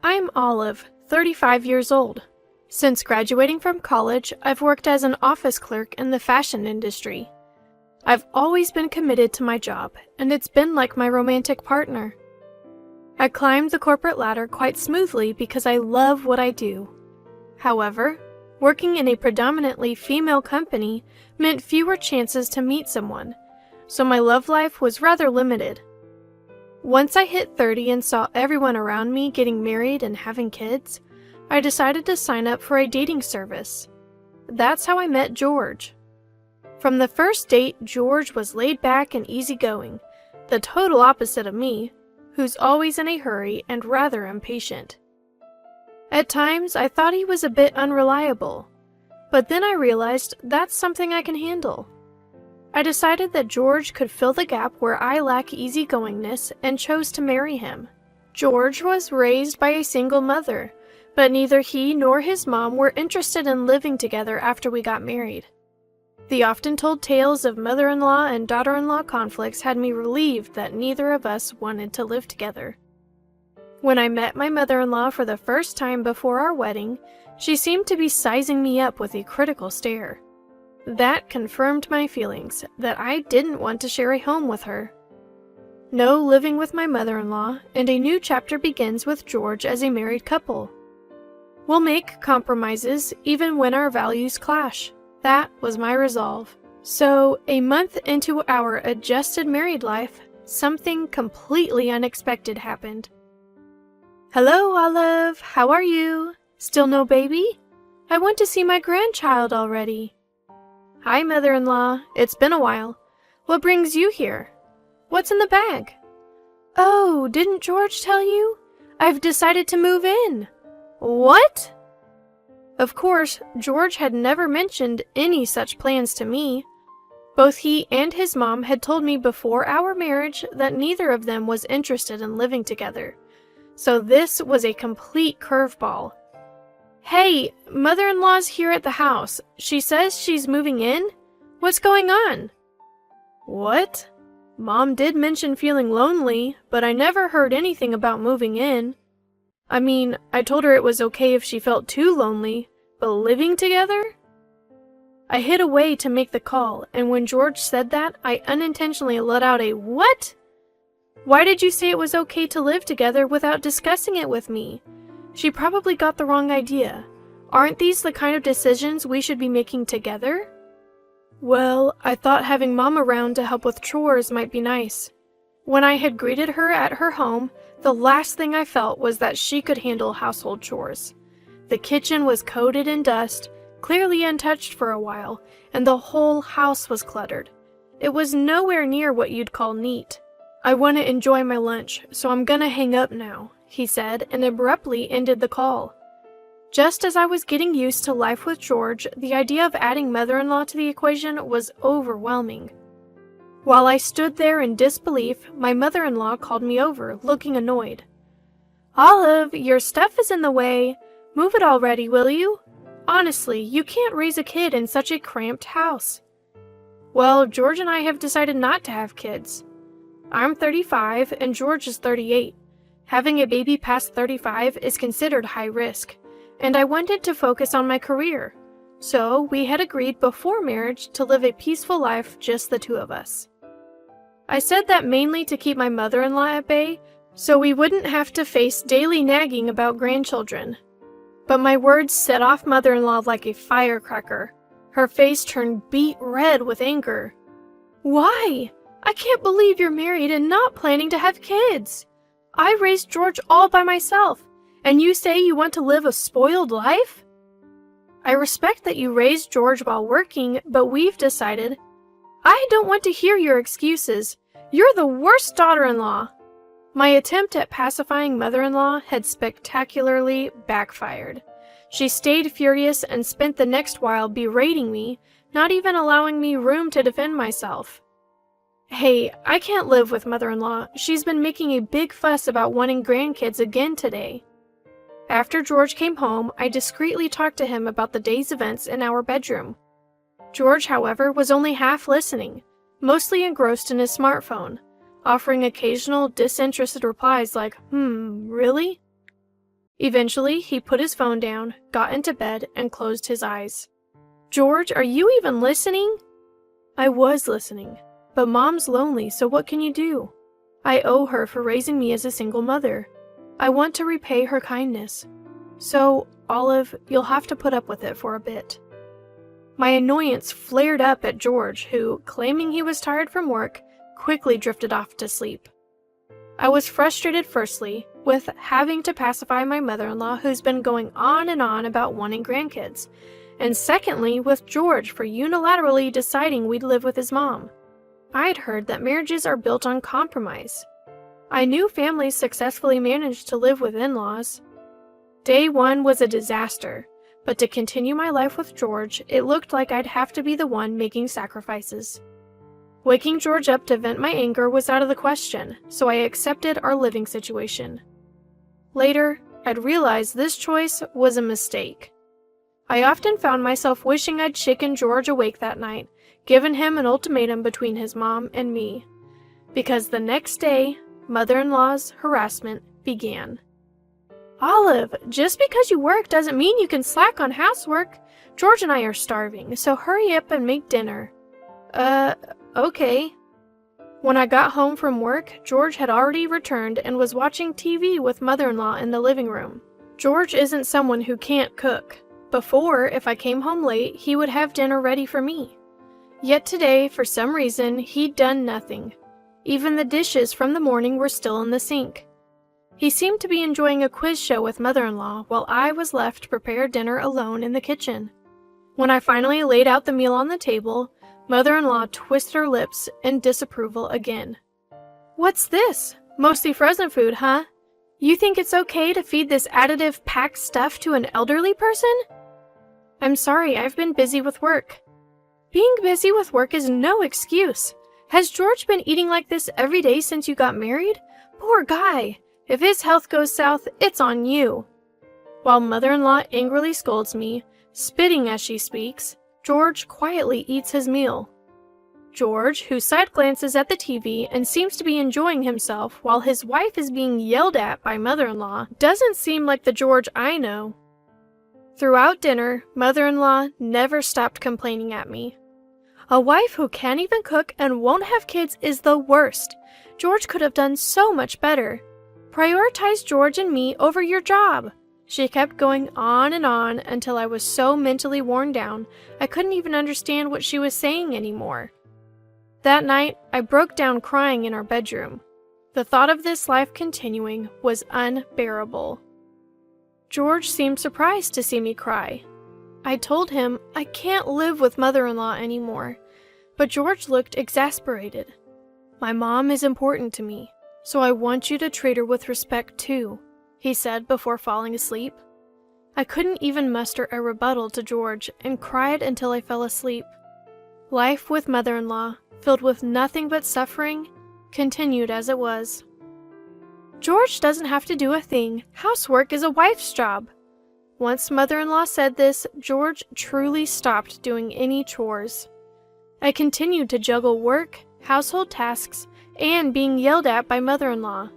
I'm Olive, 35 years old. Since graduating from college, I've worked as an office clerk in the fashion industry. I've always been committed to my job, and it's been like my romantic partner. I climbed the corporate ladder quite smoothly because I love what I do. However, working in a predominantly female company meant fewer chances to meet someone, so my love life was rather limited. Once I hit 30 and saw everyone around me getting married and having kids, I decided to sign up for a dating service. That's how I met George. From the first date, George was laid back and easygoing, the total opposite of me, who's always in a hurry and rather impatient. At times, I thought he was a bit unreliable, but then I realized that's something I can handle. I decided that George could fill the gap where I lack easygoingness and chose to marry him. George was raised by a single mother, but neither he nor his mom were interested in living together after we got married. The often told tales of mother-in-law and daughter-in-law conflicts had me relieved that neither of us wanted to live together. When I met my mother-in-law for the first time before our wedding, she seemed to be sizing me up with a critical stare. That confirmed my feelings that I didn't want to share a home with her. No living with my mother-in-law, and a new chapter begins with George as a married couple. We'll make compromises even when our values clash. That was my resolve. So, a month into our adjusted married life, something completely unexpected happened. "Hello, Olive. How are you? Still no baby? I want to see my grandchild already." "Hi, mother-in-law. It's been a while. What brings you here? What's in the bag?" "Oh, didn't George tell you? I've decided to move in." "What?" Of course, George had never mentioned any such plans to me. Both he and his mom had told me before our marriage that neither of them was interested in living together. So this was a complete curveball. "Hey, mother-in-law's here at the house. She says she's moving in? What's going on?" "What? Mom did mention feeling lonely, but I never heard anything about moving in. I mean, I told her it was okay if she felt too lonely, but living together?" I hid away to make the call, and when George said that, I unintentionally let out a "What? Why did you say it was okay to live together without discussing it with me? She probably got the wrong idea. Aren't these the kind of decisions we should be making together?" "Well, I thought having Mom around to help with chores might be nice." When I had greeted her at her home, the last thing I felt was that she could handle household chores. The kitchen was coated in dust, clearly untouched for a while, and the whole house was cluttered. It was nowhere near what you'd call neat. "I want to enjoy my lunch, so I'm gonna hang up now," he said, and abruptly ended the call. Just as I was getting used to life with George, the idea of adding mother-in-law to the equation was overwhelming. While I stood there in disbelief, my mother-in-law called me over, looking annoyed. "Olive, your stuff is in the way. Move it already, will you? Honestly, you can't raise a kid in such a cramped house." "Well, George and I have decided not to have kids. I'm 35 and George is 38. Having a baby past 35 is considered high risk, and I wanted to focus on my career. So we had agreed before marriage to live a peaceful life, just the two of us." I said that mainly to keep my mother-in-law at bay, so we wouldn't have to face daily nagging about grandchildren. But my words set off mother-in-law like a firecracker. Her face turned beet red with anger. "Why? I can't believe you're married and not planning to have kids. I raised George all by myself, and you say you want to live a spoiled life?" "I respect that you raised George while working, but we've decided—" "I don't want to hear your excuses. You're the worst daughter-in-law." My attempt at pacifying mother-in-law had spectacularly backfired. She stayed furious and spent the next while berating me, not even allowing me room to defend myself. "Hey, I can't live with mother-in-law. She's been making a big fuss about wanting grandkids again today." After George came home, I discreetly talked to him about the day's events in our bedroom. George, however, was only half listening, mostly engrossed in his smartphone, offering occasional disinterested replies like, really? Eventually, he put his phone down, got into bed, and closed his eyes. "George, are you even listening?" I was listening, but Mom's lonely, so what can you do? I owe her for raising me as a single mother. I want to repay her kindness. So, Olive, you'll have to put up with it for a bit. My annoyance flared up at George, who, claiming he was tired from work, quickly drifted off to sleep. I was frustrated firstly with having to pacify my mother-in-law who's been going on and on about wanting grandkids, and secondly with George for unilaterally deciding we'd live with his mom. I'd heard that marriages are built on compromise. I knew families successfully managed to live with in-laws. Day one was a disaster, but to continue my life with George, it looked like I'd have to be the one making sacrifices. Waking George up to vent my anger was out of the question, so I accepted our living situation. Later, I'd realized this choice was a mistake. I often found myself wishing I'd shaken George awake that night, given him an ultimatum between his mom and me. Because the next day, mother-in-law's harassment began. "Olive, just because you work doesn't mean you can slack on housework. George and I are starving, so hurry up and make dinner." Okay. When I got home from work, George had already returned and was watching TV with mother-in-law in the living room. George isn't someone who can't cook. Before, if I came home late, he would have dinner ready for me. Yet today, for some reason, he'd done nothing. Even the dishes from the morning were still in the sink. He seemed to be enjoying a quiz show with mother-in-law while I was left to prepare dinner alone in the kitchen. When I finally laid out the meal on the table, mother-in-law twisted her lips in disapproval again. "What's this? Mostly frozen food, huh? You think it's okay to feed this additive packed stuff to an elderly person?" "I'm sorry, I've been busy with work." "Being busy with work is no excuse. Has George been eating like this every day since you got married? Poor guy. If his health goes south, it's on you." While mother-in-law angrily scolds me, spitting as she speaks, George quietly eats his meal. George, who side glances at the TV and seems to be enjoying himself while his wife is being yelled at by mother-in-law, doesn't seem like the George I know. Throughout dinner, mother-in-law never stopped complaining at me. "A wife who can't even cook and won't have kids is the worst. George could have done so much better. Prioritize George and me over your job." She kept going on and on until I was so mentally worn down, I couldn't even understand what she was saying anymore. That night, I broke down crying in our bedroom. The thought of this life continuing was unbearable. George seemed surprised to see me cry. I told him I can't live with mother-in-law anymore, but George looked exasperated. "My mom is important to me, so I want you to treat her with respect too," he said before falling asleep. I couldn't even muster a rebuttal to George and cried until I fell asleep. Life with mother-in-law, filled with nothing but suffering, continued as it was. "George doesn't have to do a thing. Housework is a wife's job." Once mother-in-law said this, George truly stopped doing any chores. I continued to juggle work, household tasks, and being yelled at by mother-in-law.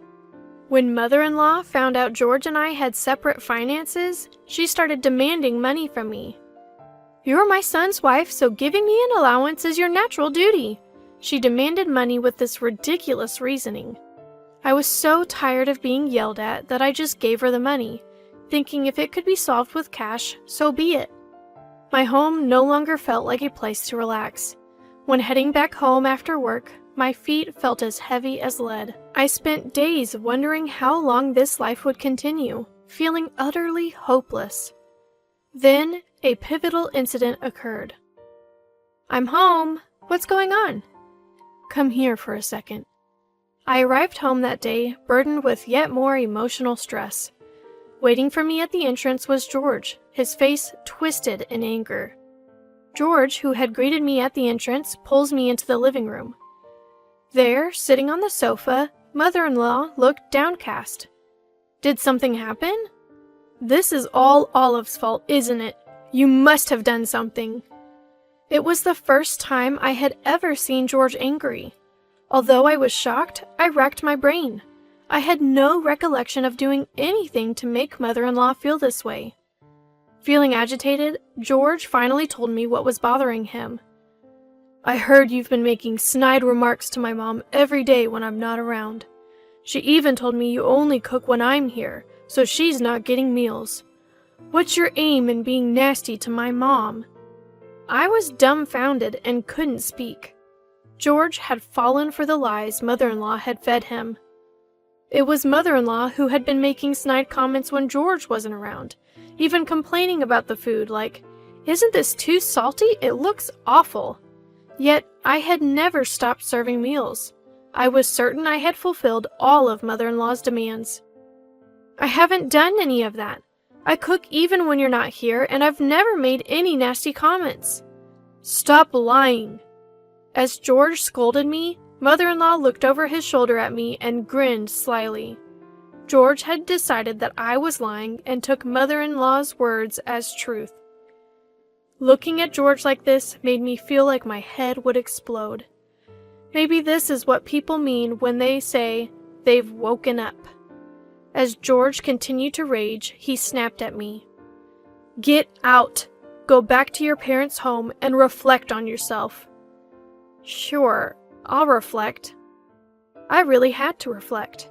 When mother-in-law found out George and I had separate finances, she started demanding money from me. "You're my son's wife, so giving me an allowance is your natural duty." She demanded money with this ridiculous reasoning. I was so tired of being yelled at that I just gave her the money, thinking if it could be solved with cash, so be it. My home no longer felt like a place to relax. When heading back home after work, my feet felt as heavy as lead. I spent days wondering how long this life would continue, feeling utterly hopeless. Then, a pivotal incident occurred. "I'm home. What's going on?" "Come here for a second." I arrived home that day, burdened with yet more emotional stress. Waiting for me at the entrance was George, his face twisted in anger. George, who had greeted me at the entrance, pulls me into the living room. There, sitting on the sofa, mother-in-law looked downcast. "Did something happen?" "This is all Olive's fault, isn't it? You must have done something." It was the first time I had ever seen George angry. Although I was shocked, I racked my brain. I had no recollection of doing anything to make mother-in-law feel this way. Feeling agitated, George finally told me what was bothering him. "I heard you've been making snide remarks to my mom every day when I'm not around. She even told me you only cook when I'm here, so she's not getting meals. What's your aim in being nasty to my mom?" I was dumbfounded and couldn't speak. George had fallen for the lies mother-in-law had fed him. It was mother-in-law who had been making snide comments when George wasn't around, even complaining about the food like, "Isn't this too salty? It looks awful." Yet I had never stopped serving meals. I was certain I had fulfilled all of mother-in-law's demands. "I haven't done any of that. I cook even when you're not here, and I've never made any nasty comments." "Stop lying." As George scolded me, mother-in-law looked over his shoulder at me and grinned slyly. George had decided that I was lying and took mother-in-law's words as truth. Looking at George like this made me feel like my head would explode. Maybe this is what people mean when they say they've woken up. As George continued to rage, he snapped at me. "Get out! Go back to your parents' home and reflect on yourself." Sure, I'll reflect. I really had to reflect.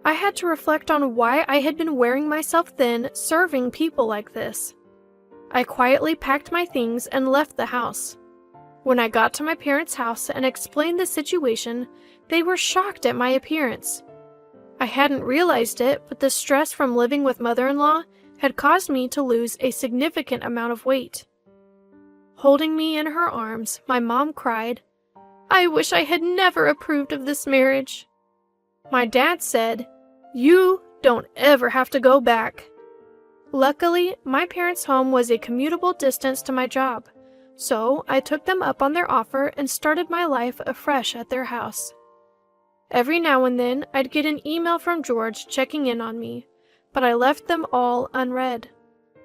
I had to reflect on why I had been wearing myself thin serving people like this. I quietly packed my things and left the house. When I got to my parents' house and explained the situation, they were shocked at my appearance. I hadn't realized it, but the stress from living with mother-in-law had caused me to lose a significant amount of weight. Holding me in her arms, my mom cried, "I wish I had never approved of this marriage." My dad said, "You don't ever have to go back." Luckily, my parents' home was a commutable distance to my job, so I took them up on their offer and started my life afresh at their house. Every now and then, I'd get an email from George checking in on me, but I left them all unread.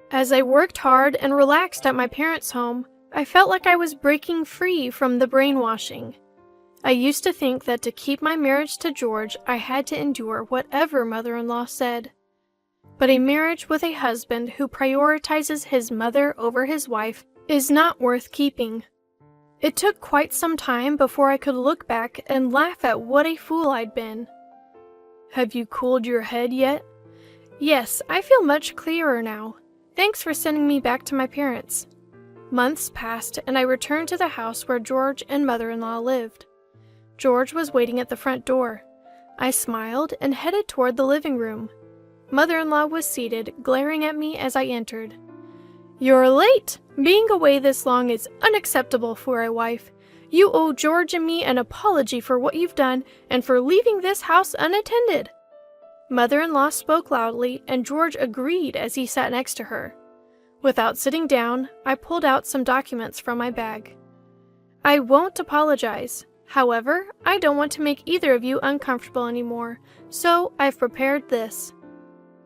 As I worked hard and relaxed at my parents' home, I felt like I was breaking free from the brainwashing. I used to think that to keep my marriage to George, I had to endure whatever mother-in-law said. But a marriage with a husband who prioritizes his mother over his wife is not worth keeping. It took quite some time before I could look back and laugh at what a fool I'd been. Have you cooled your head yet? Yes, I feel much clearer now. Thanks for sending me back to my parents. Months passed and I returned to the house where George and mother-in-law lived. George was waiting at the front door. I smiled and headed toward the living room. Mother-in-law was seated, glaring at me as I entered. "You're late! Being away this long is unacceptable for a wife. You owe George and me an apology for what you've done and for leaving this house unattended." Mother-in-law spoke loudly, and George agreed as he sat next to her. Without sitting down, I pulled out some documents from my bag. "I won't apologize. However, I don't want to make either of you uncomfortable anymore, so I've prepared this."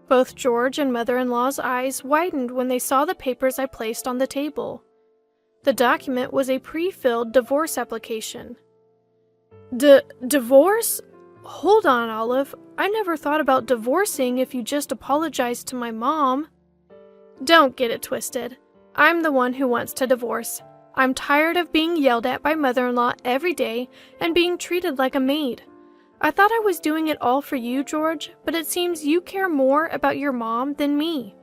Both George and mother-in-law's eyes widened when they saw the papers I placed on the table. The document was a pre-filled divorce application. Divorce? Hold on, Olive. I never thought about divorcing if you just apologized to my mom. Don't get it twisted. I'm the one who wants to divorce. I'm tired of being yelled at by mother-in-law every day and being treated like a maid. I thought I was doing it all for you, George, but it seems you care more about your mom than me.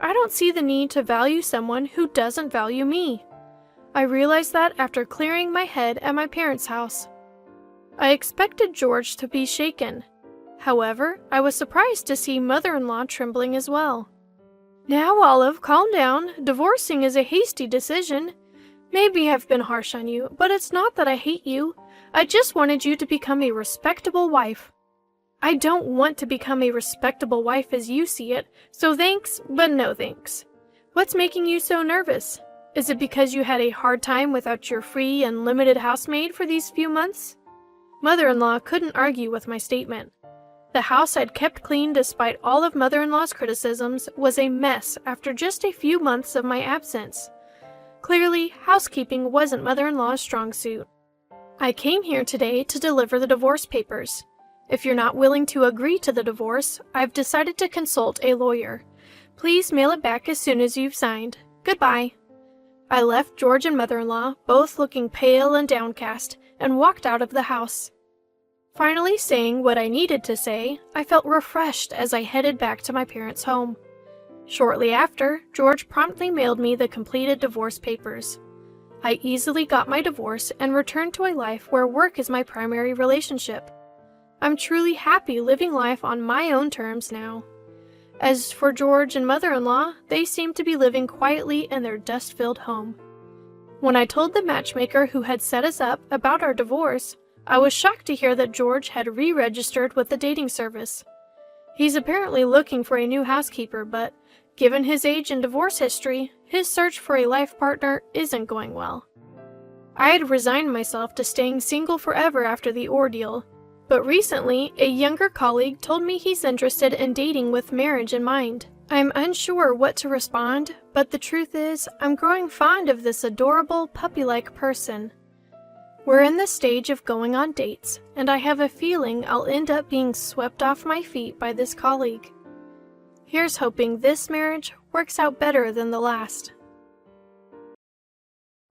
I don't see the need to value someone who doesn't value me. I realized that after clearing my head at my parents' house. I expected George to be shaken. However, I was surprised to see mother-in-law trembling as well. "Now, Olive, calm down. Divorcing is a hasty decision. Maybe I've been harsh on you, but it's not that I hate you. I just wanted you to become a respectable wife." "I don't want to become a respectable wife as you see it, so thanks, but no thanks. What's making you so nervous? Is it because you had a hard time without your free and limited housemaid for these few months?" Mother-in-law couldn't argue with my statement. The house I'd kept clean despite all of mother-in-law's criticisms was a mess after just a few months of my absence. Clearly, housekeeping wasn't mother-in-law's strong suit. "I came here today to deliver the divorce papers. If you're not willing to agree to the divorce, I've decided to consult a lawyer. Please mail it back as soon as you've signed. Goodbye." I left George and mother-in-law, both looking pale and downcast, and walked out of the house. Finally saying what I needed to say, I felt refreshed as I headed back to my parents' home. Shortly after, George promptly mailed me the completed divorce papers. I easily got my divorce and returned to a life where work is my primary relationship. I'm truly happy living life on my own terms now. As for George and mother-in-law, they seem to be living quietly in their dust-filled home. When I told the matchmaker who had set us up about our divorce, I was shocked to hear that George had re-registered with the dating service. He's apparently looking for a new housekeeper, but given his age and divorce history, his search for a life partner isn't going well. I had resigned myself to staying single forever after the ordeal, but recently a younger colleague told me he's interested in dating with marriage in mind. I'm unsure what to respond, but the truth is, I'm growing fond of this adorable, puppy-like person. We're in the stage of going on dates, and I have a feeling I'll end up being swept off my feet by this colleague. Here's hoping this marriage works out better than the last.